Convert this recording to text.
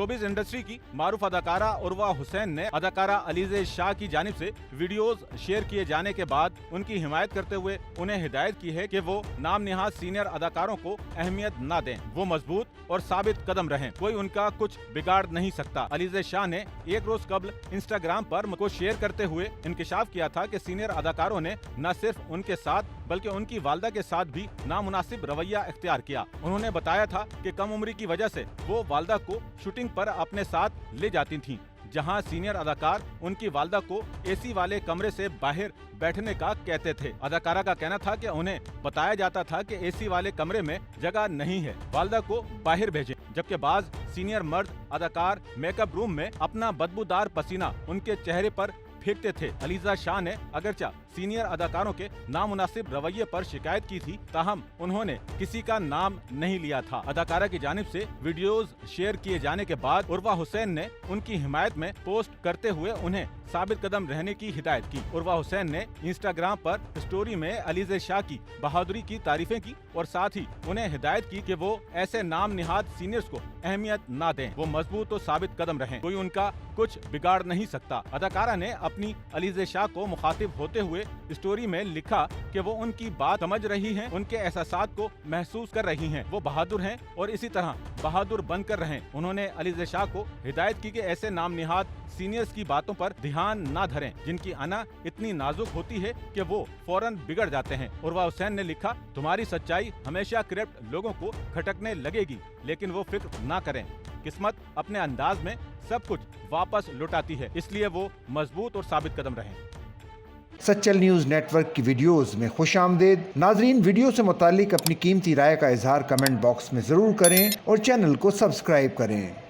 Showbiz industry की मारूफ अदाकारा उर्वा हुसैन ने अदाकारा अलीज़े शाह की जानिब से वीडियोस शेयर किए जाने के बाद उनकी हिमायत करते हुए उन्हें हिदायत की है कि वो नाम निहाद सीनियर अदाकारों को अहमियत न दें, वो मजबूत और साबित कदम रहें, कोई उनका कुछ बिगाड़ नहीं सकता। अलीज़े शाह ने एक रोज कबल इंस्टाग्राम पर को शेयर करते हुए इंकशाफ किया था कि सीनियर अदाकारों ने न सिर्फ उनके साथ बल्कि उनकी वालदा के साथ भी नामुनासिब रवैया इख्तियार किया। उन्होंने बताया था कि कम उम्री की वजह से वो वालदा को शूटिंग पर अपने साथ ले जाती थीं, जहां सीनियर अदाकार उनकी वालदा को एसी वाले कमरे से बाहर बैठने का कहते थे। अदाकारा का कहना था कि उन्हें बताया जाता था कि एसी वाले कमरे में जगह नहीं है, वालदा को बाहर भेजें, जबकि बाज सीनियर मर्द अदाकार मेकअप रूम में अपना बदबूदार पसीना उनके चेहरे पर फेंकते थे। अलीज़ा शाह ने अगरचा सीनियर अदाकारों के नामुनासिब रवैये पर शिकायत की थी, ताहम उन्होंने किसी का नाम नहीं लिया था। अदाकारा की जानिब से वीडियोस शेयर किए जाने के बाद उर्वा हुसैन ने उनकी हिमायत में पोस्ट करते हुए उन्हें साबित कदम रहने की हिदायत की। उर्वा हुसैन ने इंस्टाग्राम पर स्टोरी में अलीज़े शाह की बहादुरी की तारीफें की और साथ ही उन्हें हिदायत की कि वो ऐसे नाम निहाद सीनियर्स को अहमियत न दें, वो मजबूत और साबित कदम रहें, कोई उनका कुछ बिगाड़ नहीं सकता। अदाकारा ने अपनी अलीज़े शाह को मुखातिब होते हुए स्टोरी में लिखा कि वो उनकी बात समझ रही हैं, उनके एहसासात को महसूस कर रही हैं, वो बहादुर हैं और इसी तरह बहादुर बनकर रहें। उन्होंने अलीज़े शाह को हिदायत की कि ऐसे नाम निहाद सीनियर्स की बातों पर ध्यान न धरें, जिनकी अना इतनी नाजुक होती है कि वो फौरन बिगड़ जाते हैं। उर्वा हुसैन ने लिखा, तुम्हारी सच्चाई हमेशा करप्ट लोगों को खटकने लगेगी, लेकिन वो फिक्र ना करें, किस्मत अपने अंदाज में सब कुछ वापस लौटाती है, इसलिए वो मजबूत और साबित कदम रहें। सच्चल न्यूज़ नेटवर्क की वीडियोस में खुश आमदेद। नाजरीन, वीडियो से मुतालिक अपनी कीमती राय का इजहार कमेंट बॉक्स में ज़रूर करें और चैनल को सब्सक्राइब करें।